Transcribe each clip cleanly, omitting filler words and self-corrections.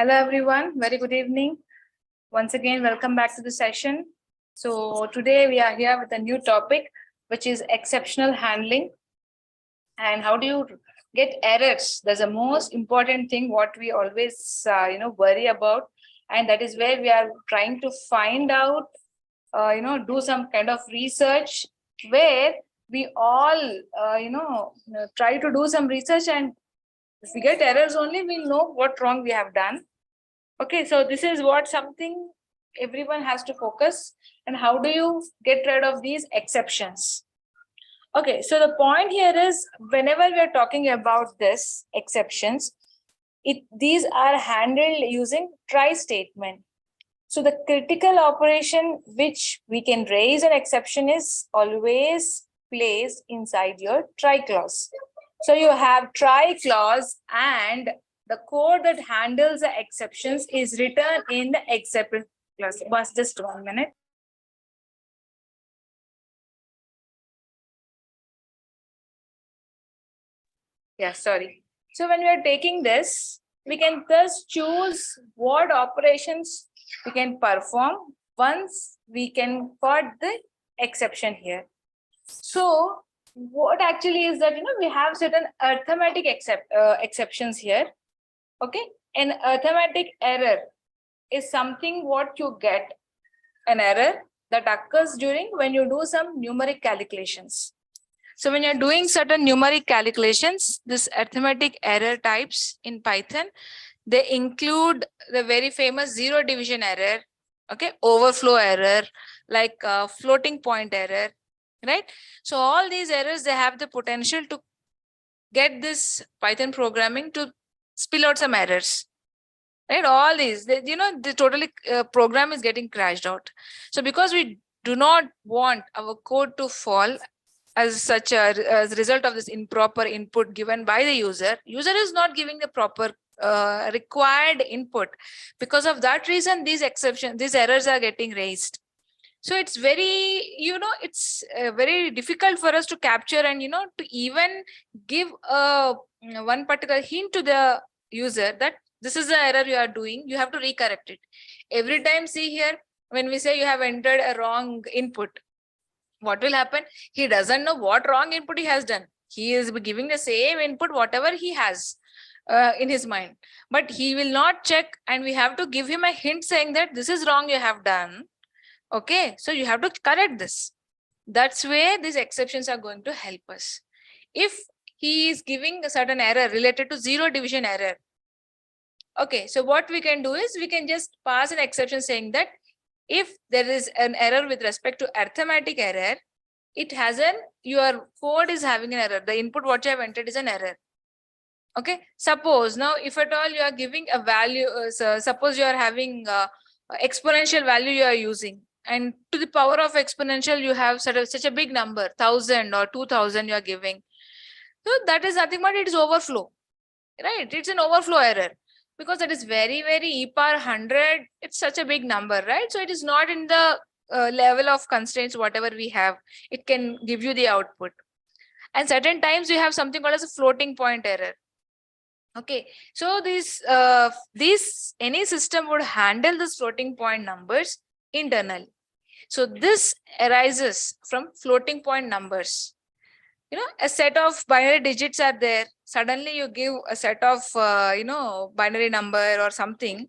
Hello, everyone. Very good evening. Once again, welcome back to the session. So today we are here with a new topic, which is exceptional handling. And how do you get errors? That's the most important thing what we always worry about, and that is where we are trying to find out, do some kind of research where we all try to do some research, and if we get errors only, we'll know what wrong we have done. Okay, so this is what something everyone has to focus. And how do you get rid of these exceptions? Okay, so the point here is whenever we are talking about this exceptions, these are handled using try statement. So the critical operation which we can raise an exception is always placed inside your try clause. So you have try clause, and the code that handles the exceptions is written in the exception clause. Just 1 minute. Yeah, sorry. So when we are taking this, we can just choose what operations we can perform once we can put the exception here. So what actually is that, we have certain arithmetic exceptions here. Okay, an arithmetic error is something what you get, an error that occurs during when you do some numeric calculations. So when you're doing certain numeric calculations, this arithmetic error types in Python, they include the very famous zero division error, okay, overflow error, like floating point error, right? So all these errors, they have the potential to get this Python programming to spill out some errors, right? All these, the totally program is getting crashed out. So because we do not want our code to fall as a result of this improper input given by the user is not giving the proper required input. Because of that reason, these errors are getting raised. So it's very, it's very difficult for us to capture and, to even give one particular hint to the user that this is the error you are doing. You have to recorrect it. Every time, see here, when we say you have entered a wrong input, what will happen? He doesn't know what wrong input he has done. He is giving the same input, whatever he has in his mind. But he will not check, and we have to give him a hint saying that this is wrong you have done. Okay, so you have to correct this. That's where these exceptions are going to help us. If he is giving a certain error related to zero division error, okay, so what we can do is we can just pass an exception saying that if there is an error with respect to arithmetic error, your code is having an error. The input what you have entered is an error. Okay, suppose now if at all you are giving a value, suppose you are having exponential value you are using, and to the power of exponential you have such a big number, 1000 or 2000 you are giving. So that is nothing but it is overflow, right? It's an overflow error, because that is very, very e power 100. It's such a big number, right? So it is not in the level of constraints whatever we have. It can give you the output. And certain times we have something called as a floating point error. Okay, so any system would handle this floating point numbers internally. So this arises from floating point numbers. A set of binary digits are there. Suddenly you give a set of, binary number or something.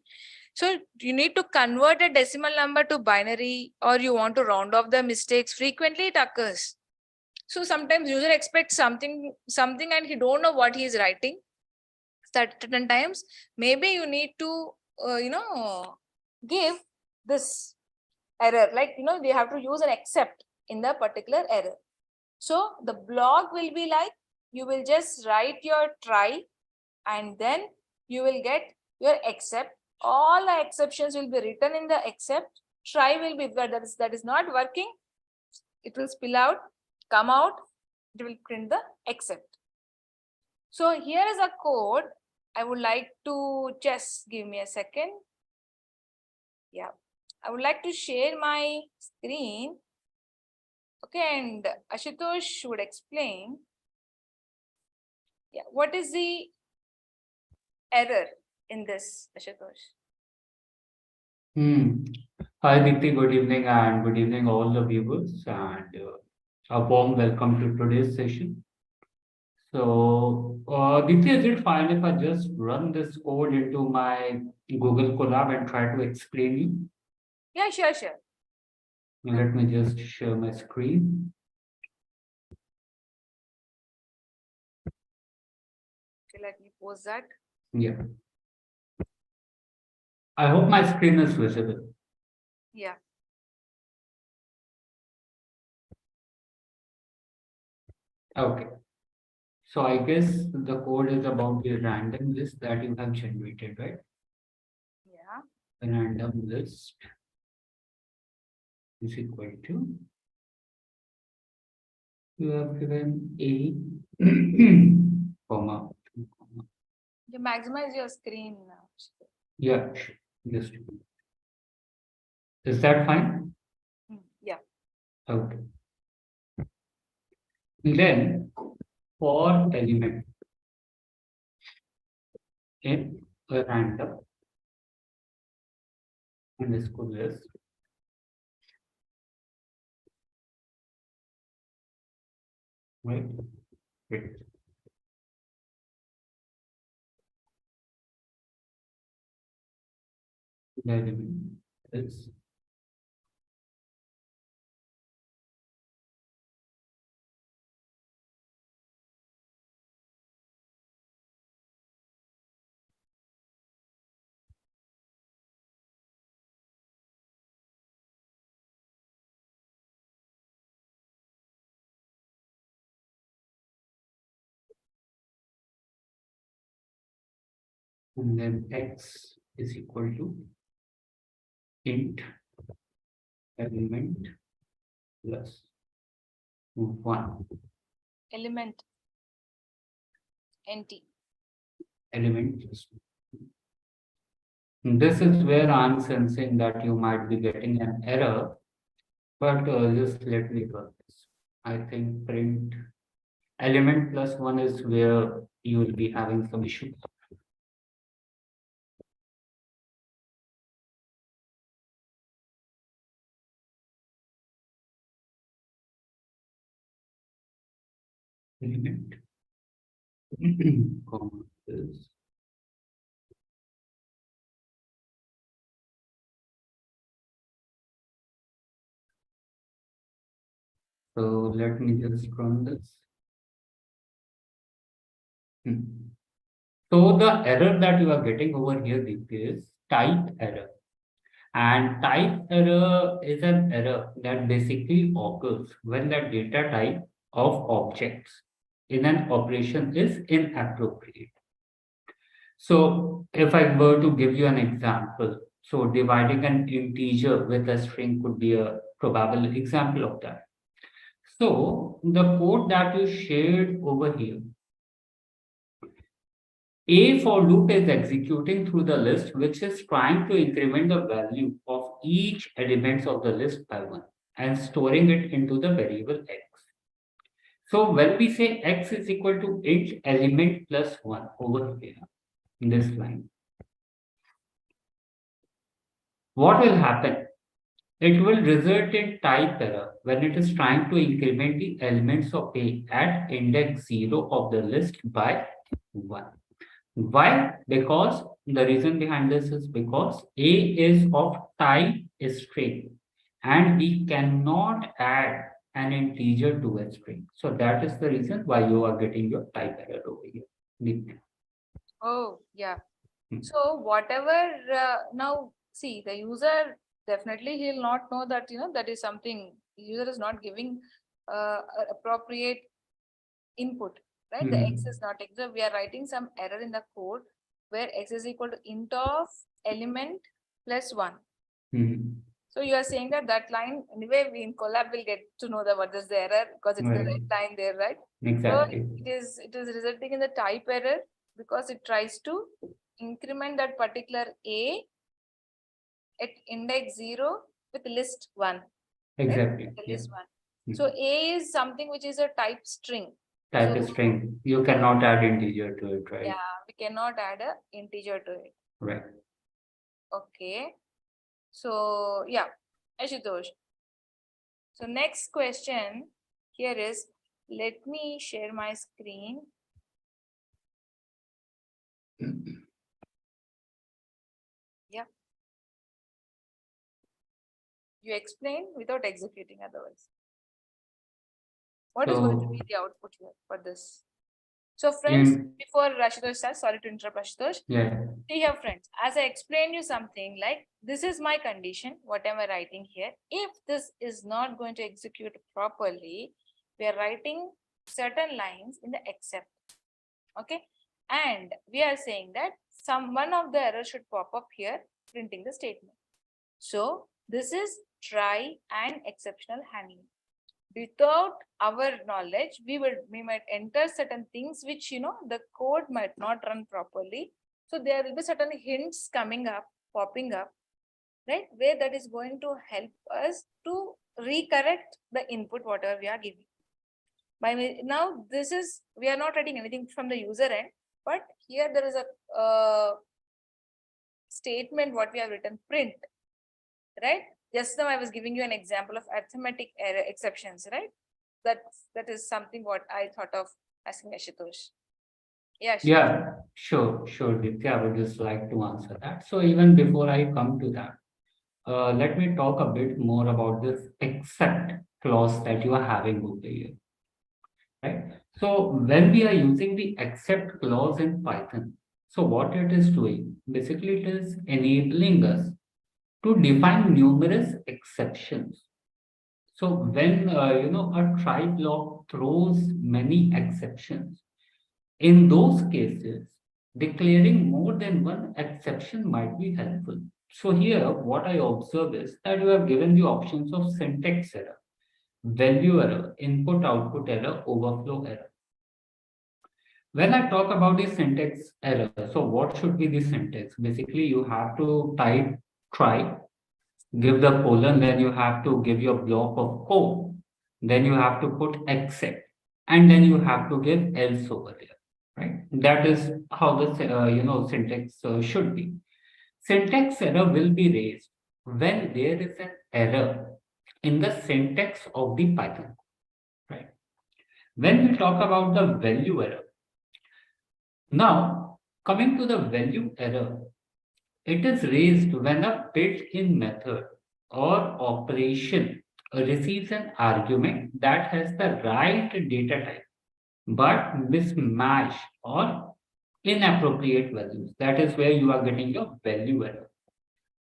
So you need to convert a decimal number to binary, or you want to round off the mistakes. Frequently it occurs. So sometimes user expects something and he don't know what he is writing. Certain times, maybe you need to, give this error, like, they have to use an except in the particular error. So the block will be like, you will just write your try, and then you will get your except. All the exceptions will be written in the except. Try will be where that is not working. It will spill out, come out. It will print the except. So here is a code. I would like to just give me a second. Yeah, I would like to share my screen. Okay, and Ashutosh would explain. Yeah, what is the error? in this, Ashutosh? Hi, Deepthi. Good evening, and good evening, all the viewers, and a warm welcome to today's session. So, Deepthi, is it fine if I just run this code into my Google Colab and try to explain you? Yeah, sure. Let me just share my screen. Okay, let me pause that. Yeah. I hope my screen is visible. Yeah. Okay. So I guess the code is about the random list that you have generated, right? Yeah. Random list is equal to, you have given a comma, comma. You maximize your screen now. Yeah, sure. Just is that fine? Yeah. Okay. Then for element in a random underscore list, right? Wait. The element is and then x is equal to int element plus 1 Element NT. element plus 1. This is where I'm sensing that you might be getting an error, but just let me run this. I think print element plus 1 is where you will be having some issue. Element comma is so let me just run this. So the error that you are getting over here is type error. And type error is an error that basically occurs when the data type of objects in an operation is inappropriate. So if I were to give you an example, so dividing an integer with a string could be a probable example of that. So the code that you shared over here, a for loop is executing through the list, which is trying to increment the value of each element of the list by 1 and storing it into the variable x. So when we say x is equal to int element plus 1 over here in this line, what will happen? It will result in type error when it is trying to increment the elements of A at index 0 of the list by 1. Why? Because the reason behind this is because A is of type string and we cannot add an integer to a string. So that is the reason why you are getting your type error over here. Oh, yeah. So whatever, now see, the user definitely he'll not know that, that is something, the user is not giving appropriate input, right? The x is not x. So we are writing some error in the code where x is equal to int of element plus 1. So you are saying that line, anyway, we in collab will get to know that what is the error because it's the red line there, right? Exactly. So it is resulting in the type error because it tries to increment that particular A at index 0 with list 1. Exactly. Right? List 1. So A is something which is a type string. Type string. You cannot add integer to it, right? Yeah, We cannot add a integer to it. Right. Okay. So yeah, Ashutosh. So next question here is, let me share my screen. Yeah. You explain without executing otherwise. What is going to be the output here for this? So friends, before Ashutosh starts, sorry to interrupt Ashutosh. Yeah. Dear friends, as I explain you something like, this is my condition, what am I writing here? If this is not going to execute properly, we are writing certain lines in the except. Okay. And we are saying that one of the errors should pop up here, printing the statement. So this is try and exceptional handling. Without our knowledge, we might enter certain things which the code might not run properly. So there will be certain hints coming up, popping up, right? Where that is going to help us to recorrect the input whatever we are giving. Now this is, we are not writing anything from the user end, but here there is a statement what we have written, print, right? Just now I was giving you an example of arithmetic error exceptions, right? That is something what I thought of asking Ashutosh. Yeah, Ashutosh. Yeah, sure, Ditya. I would just like to answer that. So even before I come to that, let me talk a bit more about this except clause that you are having over here, right? So when we are using the except clause in Python, so what it is doing, basically it is enabling us to define numerous exceptions. So when a try block throws many exceptions, in those cases, declaring more than one exception might be helpful. So here, what I observe is that you have given the options of syntax error, value error, input output error, overflow error. When I talk about the syntax error, so what should be the syntax? Basically, you have to type try, give the colon, then you have to give your block of code, then you have to put except, and then you have to give else over there, right? That is how the syntax should be. Syntax error will be raised when there is an error in the syntax of the Python, right? When we talk about the value error, now coming to the value error, it is raised when a built-in method or operation receives an argument that has the right data type but mismatch or inappropriate values. That is where you are getting your value error.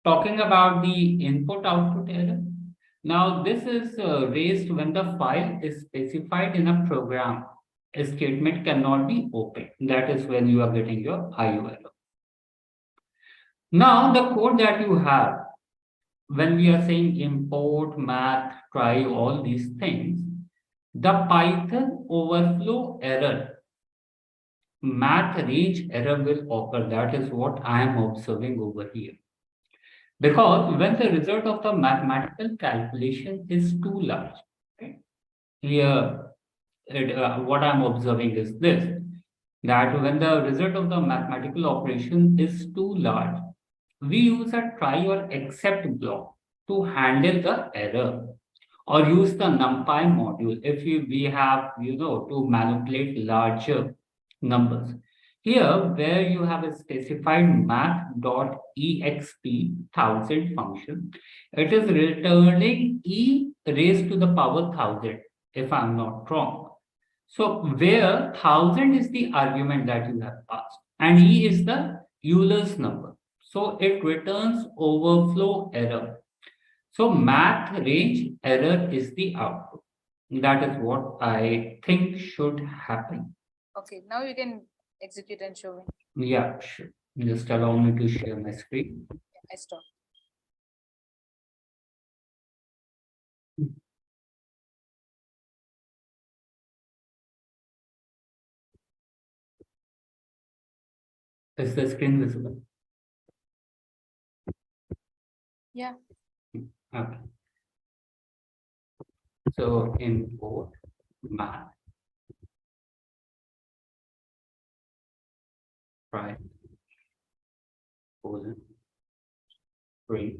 Talking about the input output error, now this is raised when the file is specified in a program. A statement cannot be opened. That is when you are getting your IO error. Now the code that you have, when we are saying import, math, try, all these things, the Python overflow error, math range error will occur. That is what I am observing over here. Because when the result of the mathematical calculation is too large, right? Here, what I'm observing is this, that when the result of the mathematical operation is too large, we use a try or except block to handle the error, or use the numpy module if we have to manipulate larger numbers. Here where you have a specified math.exp 1000 function, it is returning e raised to the power 1000 if I'm not wrong. So where 1000 is the argument that you have passed and e is the Euler's number. So it returns overflow error. So math range error is the output. That is what I think should happen. Okay, now you can execute and show me. Yeah, sure. Just allow me to share my screen. I stop. Is the screen visible? Yeah. Okay. So import math. try colon print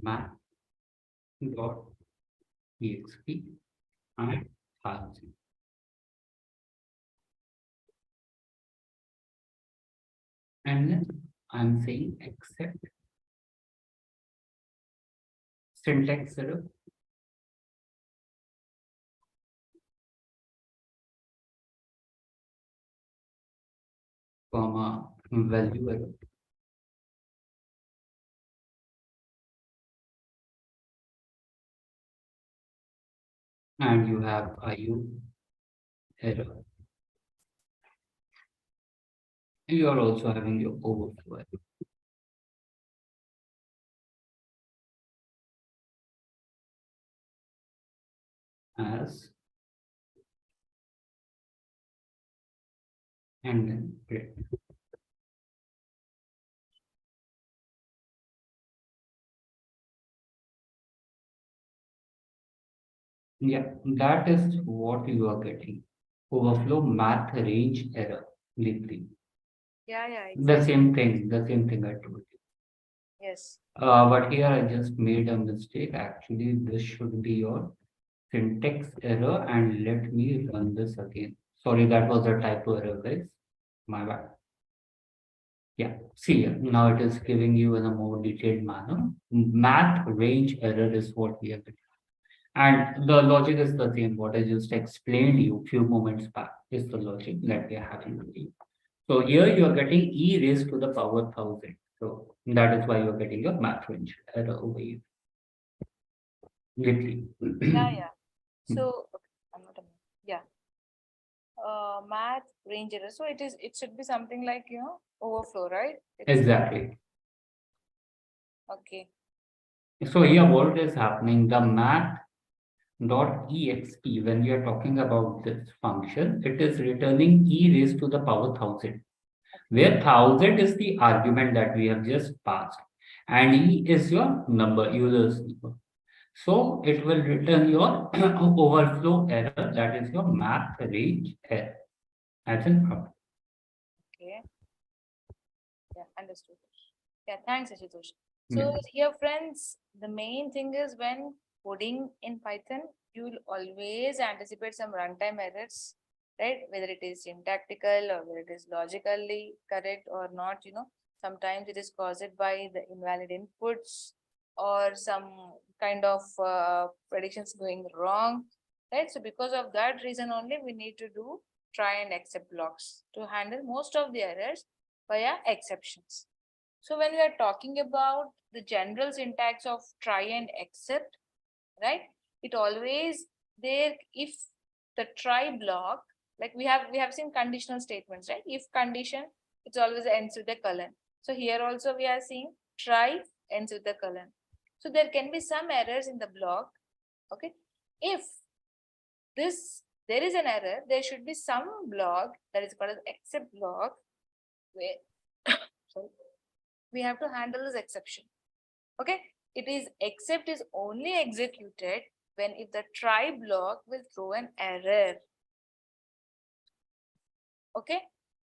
math dot txt and 1000. And then I'm saying except syntax error, comma value error, and you have IO error. You are also having your overflow error. As and then print. Yeah, that is what you are getting. Overflow math range error. Literally. Yeah, The exactly. the same thing I told you. Yes. But here I just made a mistake. Actually, this should be your syntax error, and let me run this again. Sorry, that was a typo error, guys. My bad. Yeah, see here. Now it is giving you in a more detailed manner. Math range error is what we are getting. And the logic is the same. What I just explained you few moments back is the logic that we are having with you. So here you are getting e raised to the power 1000. So that is why you are getting your math range error over here. Literally. Yeah. So okay, I'm not a yeah. Math range error. So it should be something like, overflow, right? Exactly. Okay. So here what is happening, the math dot ext, when we are talking about this function, it is returning e raised to the power 1000, where 1000 is the argument that we have just passed, and e is your number, user's number. So it will return your overflow error, that is your math range error. That's in problem. Okay. Yeah, understood. Yeah, thanks, Ashutosh. Yeah. So here, friends, the main thing is when coding in Python, you will always anticipate some runtime errors, right? Whether it is syntactical or whether it is logically correct or not, sometimes it is caused by the invalid inputs or some kind of predictions going wrong, right? So because of that reason only, we need to do try and except blocks to handle most of the errors via exceptions. So when we are talking about the general syntax of try and except, right? It always there if the try block, like we have seen conditional statements, right? If condition, it's always ends with a colon. So here also we are seeing try ends with a colon. So there can be some errors in the block. Okay. If this there is an error, there should be some block that is called as except block where sorry, we have to handle this exception. Okay, it is except is only executed when if the try block will throw an error. Okay,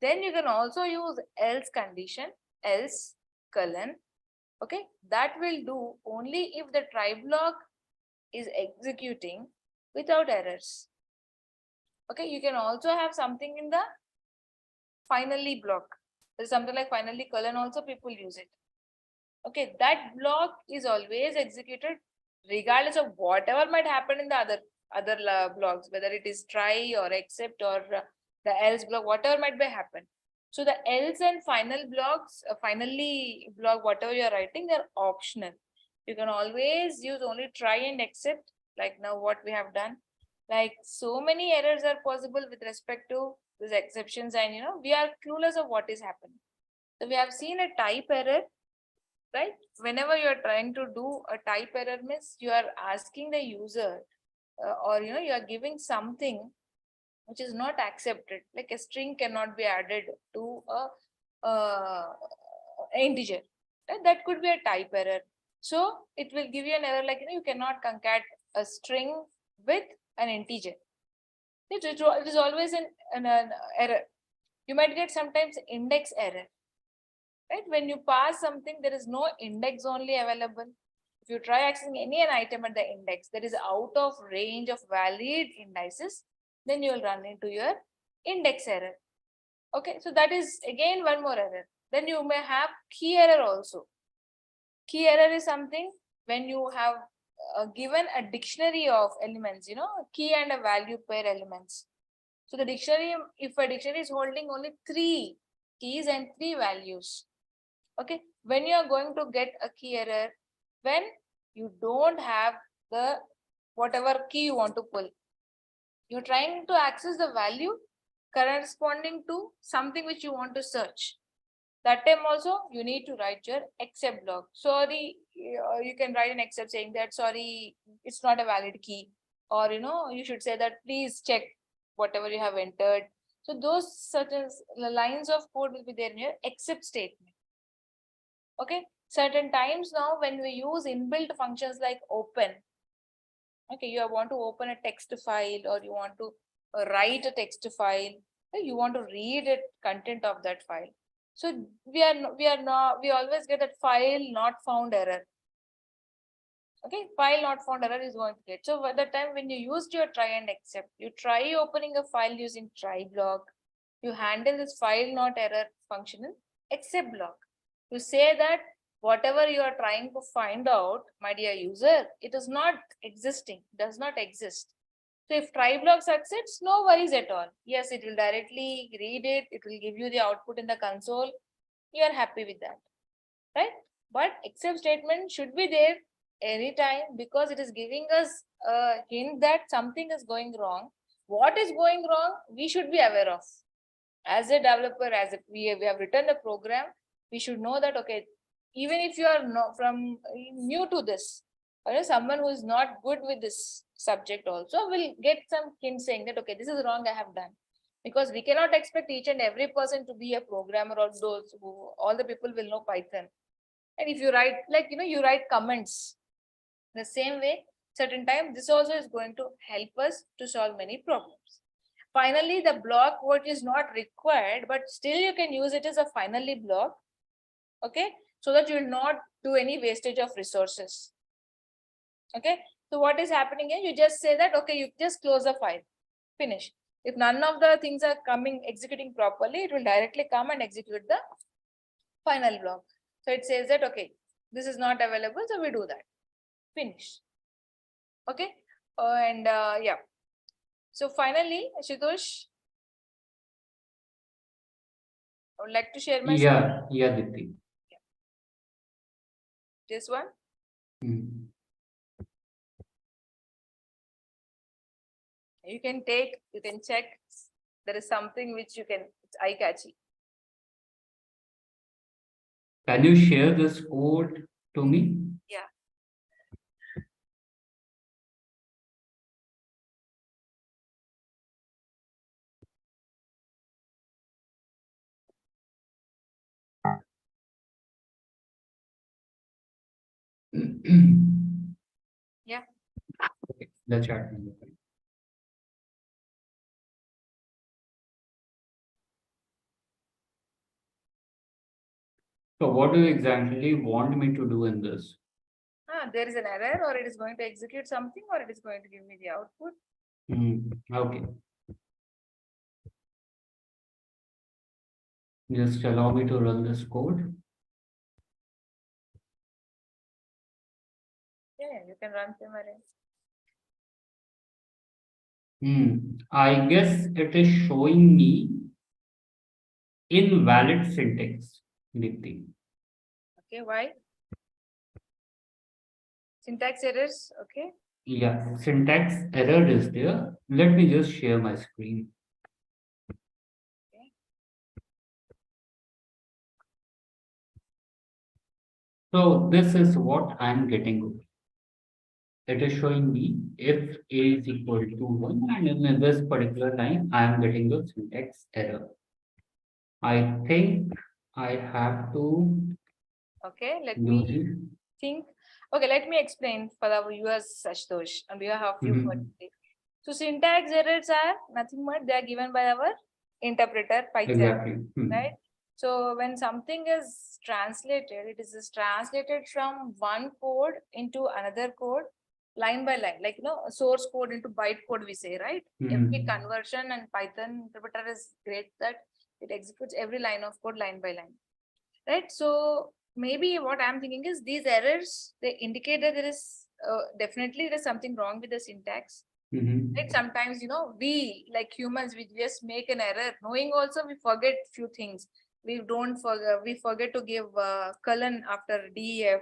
then you can also use else condition, else colon. Okay, that will do only if the try block is executing without errors. Okay, you can also have something in the finally block. There's something like finally colon also people use it. Okay, that block is always executed regardless of whatever might happen in the other blocks, whether it is try or except or the else block, whatever might be happen. So the else and final blocks, finally block, whatever you're writing, they're optional. You can always use only try and except, like now what we have done. Like so many errors are possible with respect to these exceptions, and we are clueless of what is happening. So we have seen a type error, right? Whenever you are trying to do a type error, means you are asking the user or you are giving something which is not accepted, like a string cannot be added to a integer, right? That could be a type error. So it will give you an error like you cannot concat a string with an integer. It is always an error. You might get sometimes index error, right? When you pass something, there is no index only available. If you try accessing an item at the index that is out of range of valid indices, then you will run into your index error. Okay, so that is again one more error. Then you may have key error also. Key error is something when you have given a dictionary of elements, key and a value pair elements. So the dictionary, if a dictionary is holding only 3 keys and 3 values, okay, when you are going to get a key error, when you don't have the whatever key you want to pull, you're trying to access the value corresponding to something which you want to search. That time also you need to write your except block. Sorry, you can write an except saying that sorry, it's not a valid key, or you should say that please check whatever you have entered. So those certain lines of code will be there in your except statement. Okay, certain times now when we use inbuilt functions like open, okay, you want to open a text file, or you want to write a text file, you want to read it content of that file. So we always get that file not found error. Okay, file not found error is going to get. So by the time when you used your try and except, you try opening a file using try block, you handle this file not error function in except block. You say that whatever you are trying to find out, my dear user, it is not existing, does not exist. So if try block succeeds, no worries at all. Yes, it will directly read it. It will give you the output in the console. You are happy with that, right? But except statement should be there anytime, because it is giving us a hint that something is going wrong. What is going wrong, we should be aware of. As a developer, we have written the program, we should know that, okay, even if you are not from new to this, or someone who is not good with this subject also will get some hint saying that, okay, this is wrong I have done. Because we cannot expect each and every person to be a programmer, or those who all the people will know Python. And if you write, like, you write comments the same way, certain time, this also is going to help us to solve many problems. Finally, the block what is not required, but still you can use it as a finally block. Okay, so that you will not do any wastage of resources. Okay, so what is happening here? You just say that, okay, you just close the file, finish. If none of the things are executing properly, it will directly come and execute the final block. So it says that, okay, this is not available, so we do that. Finish. Okay, yeah. So finally, Ashutosh, I would like to share my screen. Yeah, Dipti. This one. Hmm. You can check. There is something which it's eye-catchy. Can you share this code to me? Yeah. Yeah. Okay, the chat. So what do you exactly want me to do in this? There is an error, or it is going to execute something, or it is going to give me the output. Okay. Just allow me to run this code. Yeah, you can run summary. I guess it is showing me invalid syntax, Dipti. Okay, why? Syntax errors, okay. Yeah, syntax error is there. Let me just share my screen. Okay. So this is what I'm getting. It is showing me if a is equal to 1, and in this particular time, I am getting the syntax error. I think I have to Okay, let do me this. think. Okay, let me explain for our viewers, Ashutosh, on behalf of you. Mhm. So syntax errors are nothing but they are given by our interpreter Python, Exactly. right? So when something is translated, it is translated from one code into another code, line by line, like source code into byte code, we say, right? Every conversion and Python interpreter is great that it executes every line of code line by line, right? So maybe what I'm thinking is these errors, they indicate that there is definitely there is something wrong with the syntax. Right? Sometimes, we like humans, we just make an error. Knowing also, we forget few things. We don't forget. We forget to give colon after def.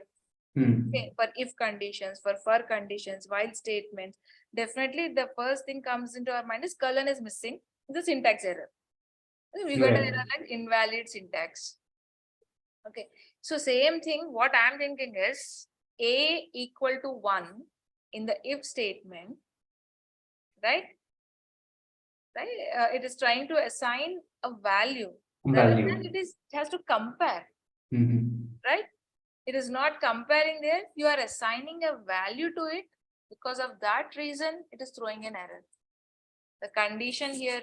Okay, for if conditions, for conditions, while statements. Definitely, the first thing comes into our mind is colon is missing. The syntax error. We got an Right. error like invalid syntax. Okay, so same thing. What I'm thinking is a equal to 1 in the if statement, right? It is trying to assign a value rather than it has to compare, right? It is not comparing there. You are assigning a value to it. Because of that reason, it is throwing an error. The condition here,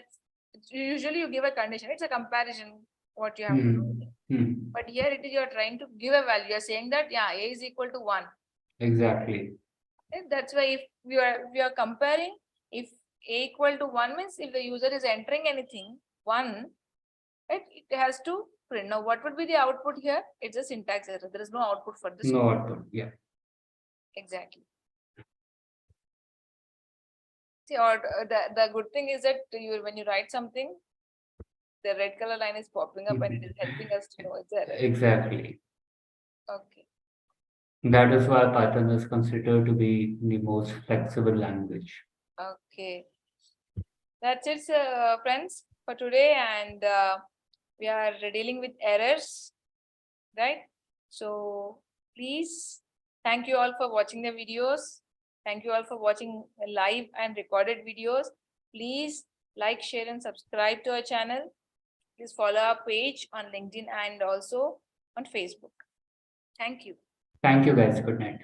usually you give a condition. It's a comparison what you have to do. But here it is, you are trying to give a value. You are saying that, yeah, a is equal to 1. Exactly. And that's why if we are comparing, if a equal to 1 means if the user is entering anything, 1, right, it has to print. Now, what would be the output here? It's a syntax error. There is no output for this. No output. Yeah. Exactly. See, or the good thing is that when you write something, the red color line is popping up and it is helping us to know it's error. Exactly. Okay. That is why Python is considered to be the most flexible language. Okay. That's it, friends, for today. And we are dealing with errors, right? So please, thank you all for watching the videos. Thank you all for watching live and recorded videos. Please like, share, and subscribe to our channel. Please follow our page on LinkedIn and also on Facebook. Thank you. Thank you guys. Good night.